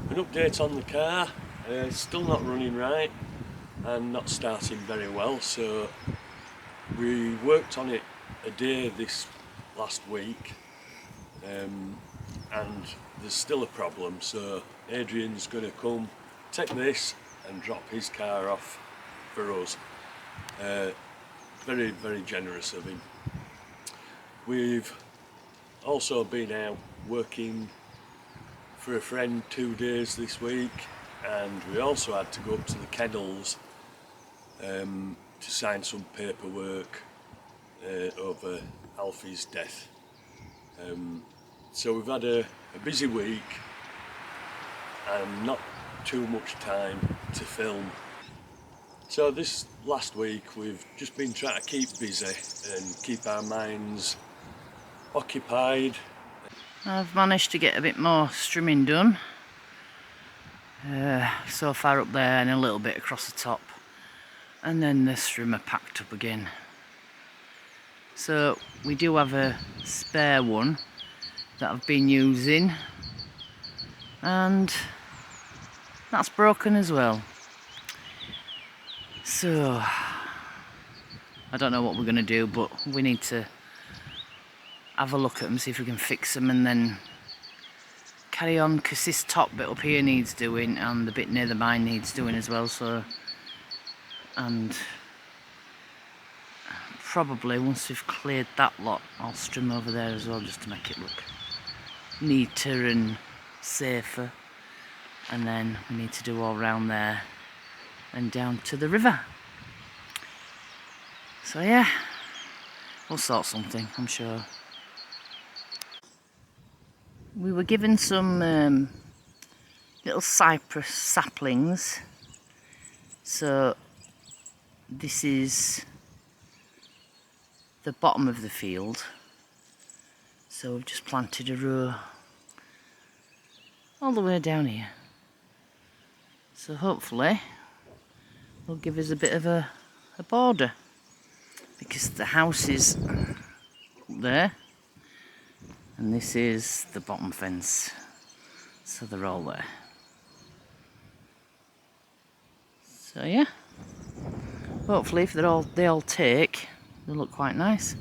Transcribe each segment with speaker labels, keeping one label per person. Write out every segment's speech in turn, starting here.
Speaker 1: An update on the car, still not running right and not starting very well, so we worked on it a day this last week and there's still a problem, so Adrian's going to come take this and drop his car off for us. Very, very generous of him. We've also been out working for a friend 2 days this week, and we also had to go up to the kennels to sign some paperwork over Alfie's death. So we've had a busy week and not too much time to film. So this last week we've just been trying to keep busy and keep our minds occupied.
Speaker 2: I've managed to get a bit more strimming done. So far up there and a little bit across the top. And then the strimmer packed up again. So we do have a spare one that I've been using. And that's broken as well. So I don't know what we're going to do, but we need to have a look at them, see if we can fix them and then carry on, because this top bit up here needs doing and the bit near the mine needs doing as well. So, and probably once we've cleared that lot I'll strim over there as well, just to make it look neater and safer. And then we need to do all round there and down to the river. So yeah, we'll sort something, I'm sure. We were given some little cypress saplings. So this is the bottom of the field. So we've just planted a row all the way down here. So hopefully will give us a bit of a border, because the house is up there and this is the bottom fence, so they're all there. So yeah, hopefully if they all take, they look quite nice.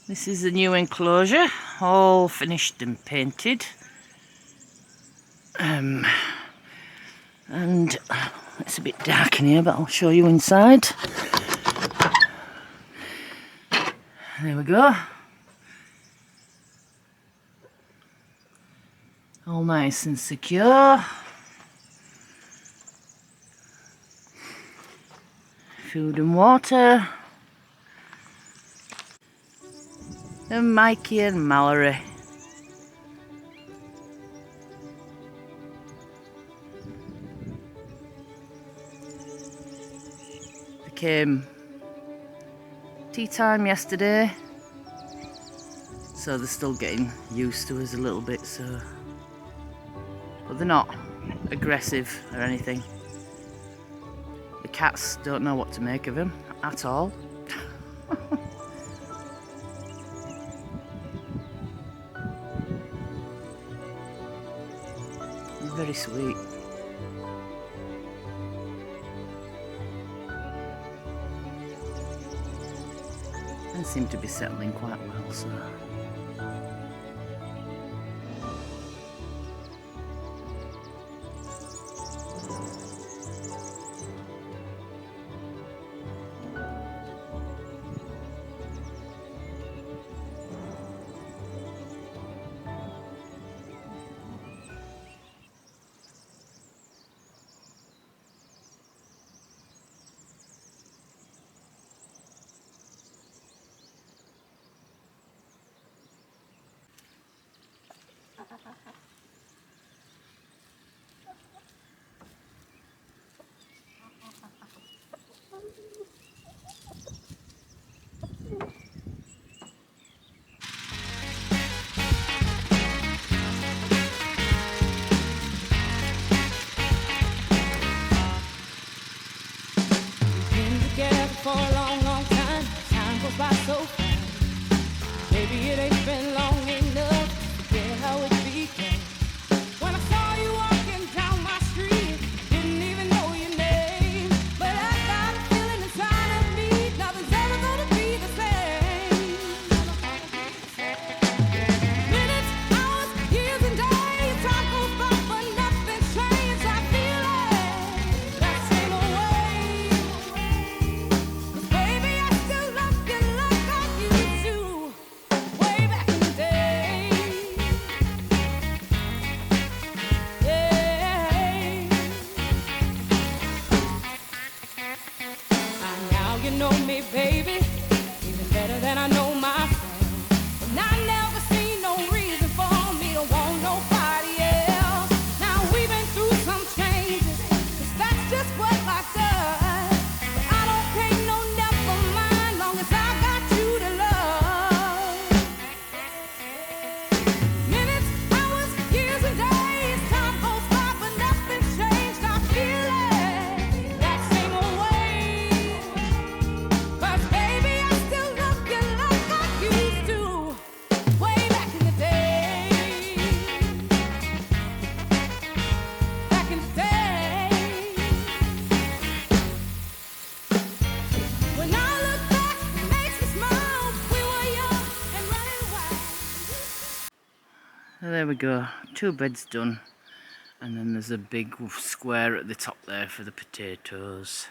Speaker 2: This is the new enclosure, all finished and painted. And it's a bit dark in here, but I'll show you inside. There we go. All nice and secure. Food and water. And Mikey and Mallory. They came tea time yesterday, so they're still getting used to us a little bit, so but they're not aggressive or anything. The cats don't know what to make of him at all. He's very sweet. And seem to be settling quite well, so.
Speaker 3: For a long, long time, time goes by so fast. Maybe it ain't been long enough to forget how it began. When I saw you walking down my street, didn't even know your name, but I got a feeling inside of me, nothing's ever gonna be the same. Minutes, hours, years and days, time goes by but nothing's changed. I feel it, that same old way. Baby, I still love you like I used to, way back in the day. Yeah. Now you know me, baby, even better than I know myself. And I never see no reason for me to want nobody else. Now we've been through some changes, 'cause that's just what life does. But I don't pay no never mind, long as I got you to love. Minutes, hours, years and days, time goes by but nothing's changed. I feel it, that same old way. 'Cause baby, I still love you like I used to, way back in the day. Back in the day. When I look back, it makes me smile. We were young and running wild.
Speaker 2: So there we go, 2 beds done, and then there's a big square at the top there for the potatoes.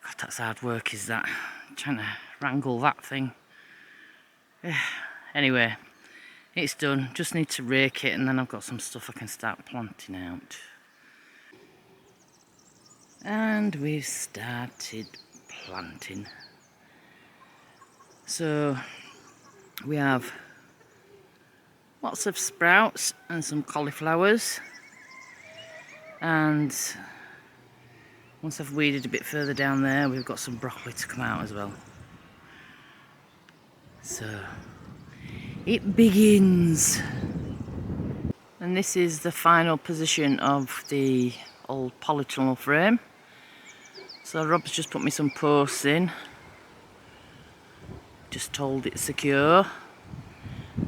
Speaker 2: God, that's hard work, is that? Trying to wrangle that thing. Anyway, it's done, just need to rake it and then I've got some stuff I can start planting out. And we've started planting. So we have lots of sprouts and some cauliflowers, and once I've weeded a bit further down there, we've got some broccoli to come out as well. So it begins. And this is the final position of the old polytunnel frame. So Rob's just put me some posts in, just hold it secure,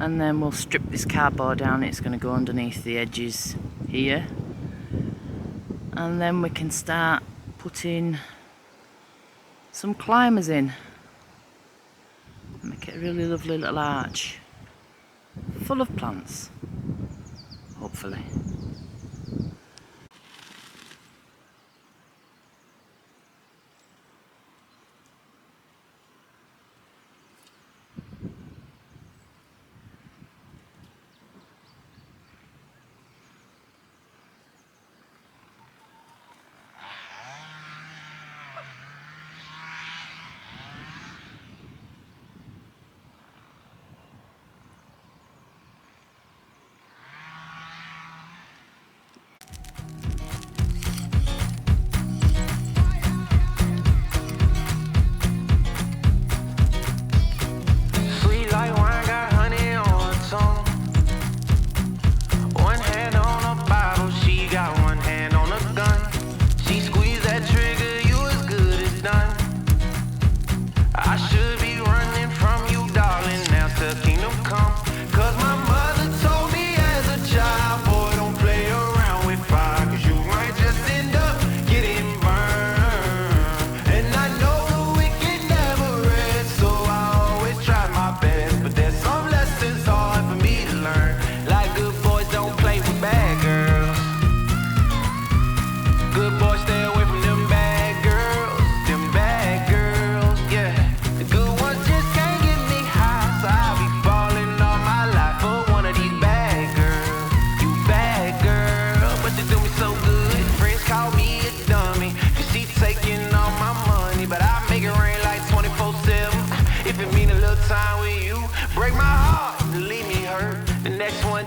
Speaker 2: and then we'll strip this cardboard down. It's going to go underneath the edges here, and then we can start putting some climbers in. Make it a really lovely little arch, full of plants, hopefully.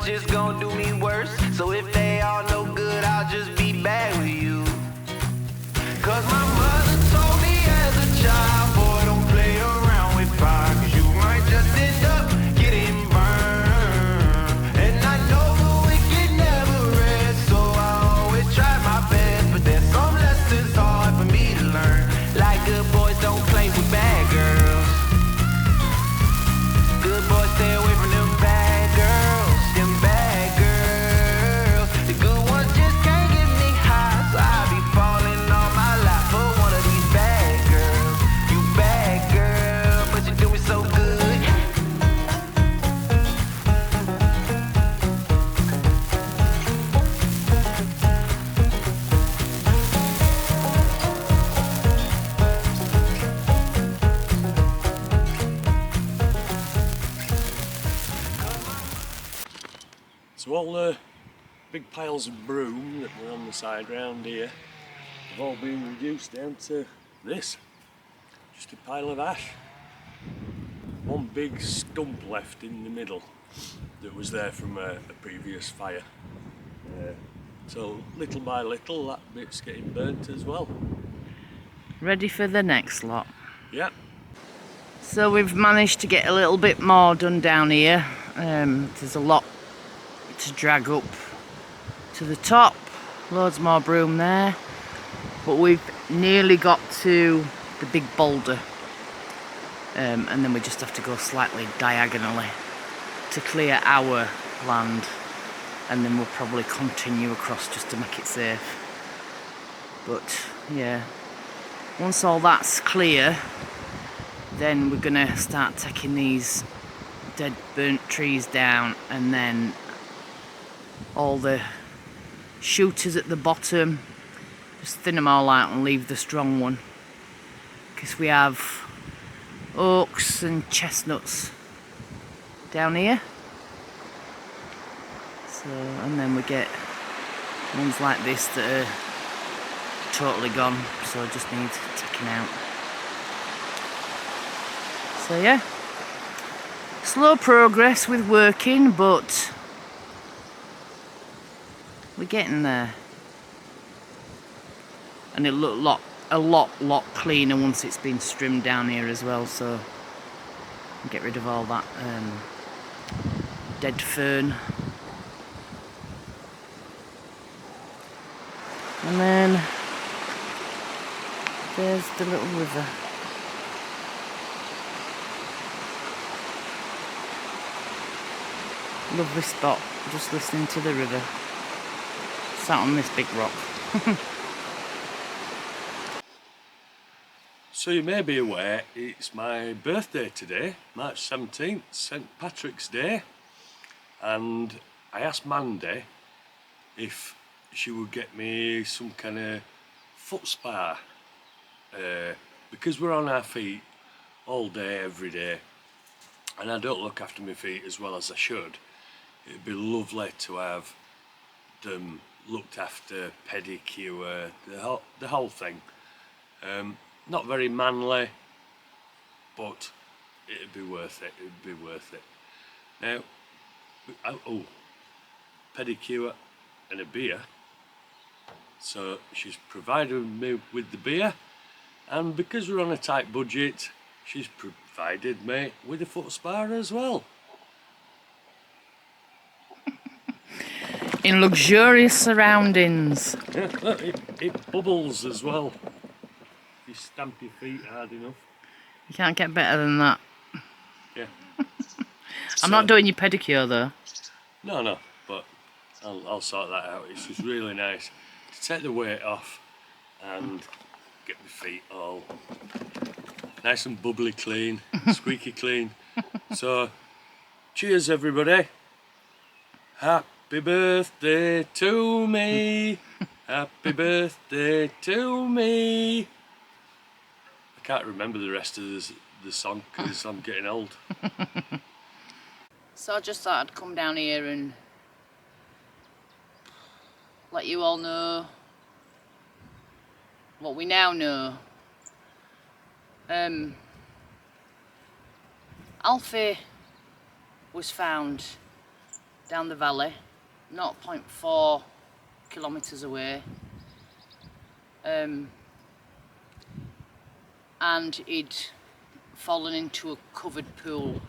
Speaker 3: Just gonna do me worse. So if they all no good, I'll just be bad with you. Cause my mother told me as a child, boy, don't play around with fire, cause you might just end up getting burned. And I know the wicked never rest, so I always try my best. But there's some lessons hard for me to learn, like good boys don't play with bad girls. Good boys stay away from them bad girls. Them bad girls, the good ones just can't get me high, so I be falling all my life for one of these bad girls. You bad girl, but you do me so good.
Speaker 1: So all the big piles of broom that were on the side round here have all been reduced down to this, just a pile of ash. One big stump left in the middle that was there from a previous fire. So little by little that bit's getting burnt as well.
Speaker 2: Ready for the next lot.
Speaker 1: Yep.
Speaker 2: So we've managed to get a little bit more done down here. There's a lot to drag up to the top, loads more broom there, but we've nearly got to the big boulder, and then we just have to go slightly diagonally to clear our land, and then we'll probably continue across just to make it safe. But yeah, once all that's clear, then we're gonna start taking these dead burnt trees down, and then all the shooters at the bottom, just thin them all out and leave the strong one, because we have oaks and chestnuts down here. So, and then we get ones like this that are totally gone, so just need taking out. So yeah, slow progress with working, but we're getting there, and it looked a lot cleaner once it's been trimmed down here as well. So get rid of all that dead fern, and then there's the little river. Lovely spot, just listening to the river. Sat on this big rock.
Speaker 1: So you may be aware it's my birthday today, March 17th, St Patrick's Day, and I asked Mandy if she would get me some kind of foot spa, because we're on our feet all day, every day, and I don't look after my feet as well as I should. It'd be lovely to have them looked after, pedicure, the whole thing. Not very manly, but it'd be worth it. It'd be worth it. Now, pedicure and a beer. So she's provided me with the beer, and because we're on a tight budget, she's provided me with a foot spa as well.
Speaker 2: In luxurious surroundings.
Speaker 1: Yeah, look, it bubbles as well. You stamp your feet hard enough.
Speaker 2: You can't get better than that.
Speaker 1: Yeah.
Speaker 2: I'm not doing your pedicure though.
Speaker 1: No, but I'll sort that out. It's just really nice to take the weight off and get my feet all nice and bubbly clean, squeaky clean. So, cheers everybody. Happy birthday to me. Happy birthday to me. I can't remember the rest of the song because I'm getting old.
Speaker 2: So I just thought I'd come down here and let you all know what we now know. Alfie was found down the valley, 0.4 kilometres away, and he'd fallen into a covered pool.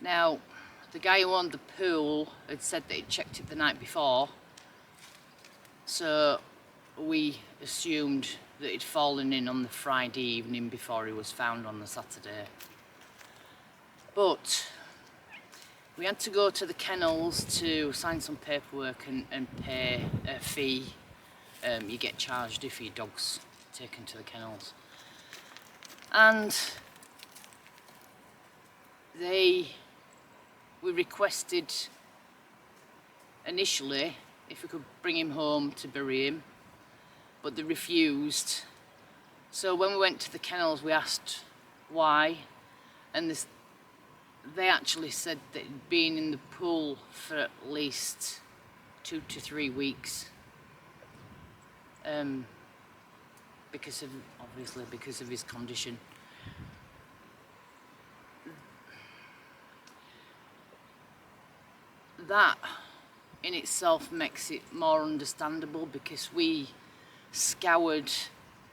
Speaker 2: Now, the guy who owned the pool had said that he'd checked it the night before, so we assumed that he'd fallen in on the Friday evening before he was found on the Saturday. But we had to go to the kennels to sign some paperwork and pay a fee. You get charged if your dog's taken to the kennels. And we requested initially if we could bring him home to bury him, but they refused. So when we went to the kennels, we asked why, and they actually said that he'd been in the pool for at least 2 to 3 weeks, because of his condition. That in itself makes it more understandable, because we scoured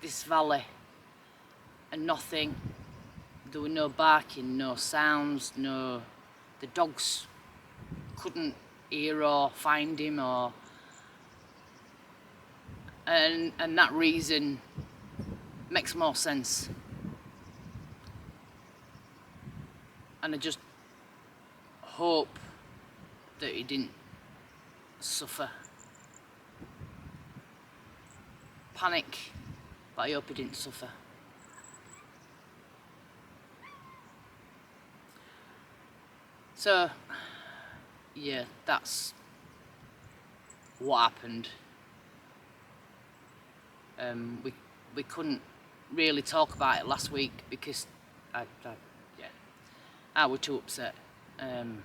Speaker 2: this valley and nothing. There were no barking, no sounds, the dogs couldn't hear or find him, and that reason makes more sense. And I just hope that he didn't suffer panic, but I hope he didn't suffer. So, yeah, that's what happened. We couldn't really talk about it last week because I was too upset, and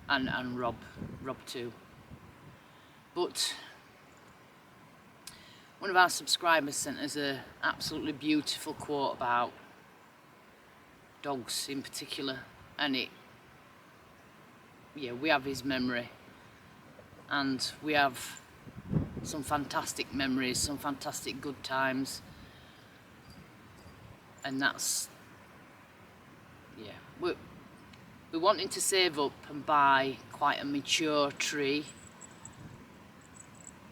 Speaker 2: Rob too. But one of our subscribers sent us a absolutely beautiful quote about dogs in particular, and we have his memory, and we have some fantastic memories, some fantastic good times, and that's, we're wanting to save up and buy quite a mature tree.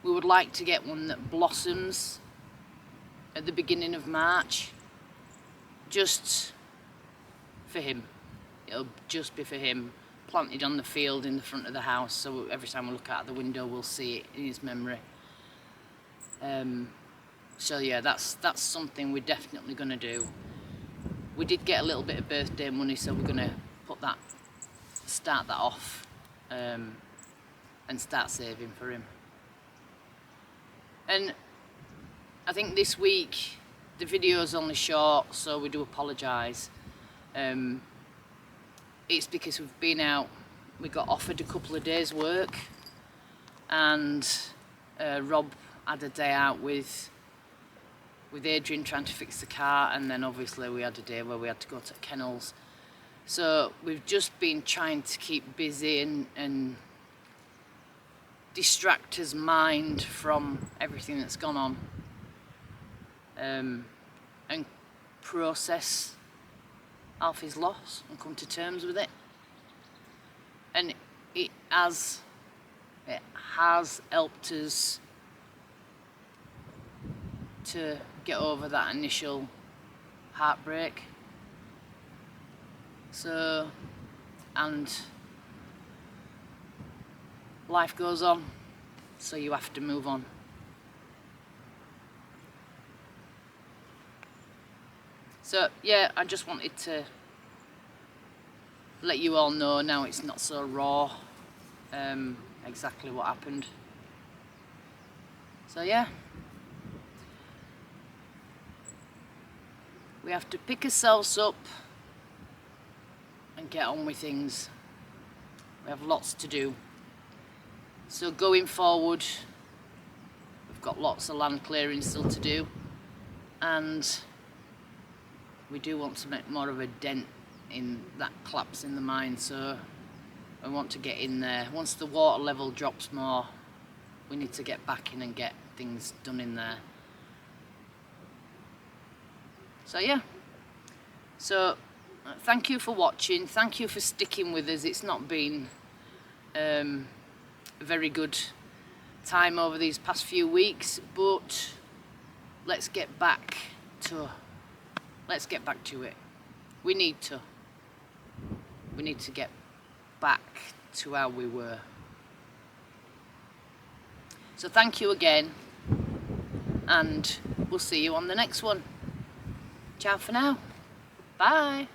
Speaker 2: We would like to get one that blossoms at the beginning of March, just for him. It'll just be for him, planted on the field in the front of the house, so every time we look out the window we'll see it in his memory. So yeah, that's something we're definitely going to do. We did get a little bit of birthday money, so we're going to start that off and start saving for him. And I think this week the video's only short, so we do apologise. It's because we've been out, we got offered a couple of days work, and Rob had a day out with Adrian trying to fix the car, and then obviously we had a day where we had to go to kennels. So we've just been trying to keep busy and distract his mind from everything that's gone on, and process Alfie's loss and come to terms with it. And it has helped us to get over that initial heartbreak. So, and life goes on, so you have to move on. So yeah, I just wanted to let you all know now it's not so raw, exactly what happened. So yeah, we have to pick ourselves up and get on with things. We have lots to do. So going forward, we've got lots of land clearing still to do, and we do want to make more of a dent in that collapse in the mine, so I want to get in there. Once the water level drops more, we need to get back in and get things done in there. So yeah, so thank you for watching, thank you for sticking with us. It's not been a very good time over these past few weeks, but let's get back to it. We need to get back to how we were. So thank you again, and we'll see you on the next one. Ciao for now. Bye.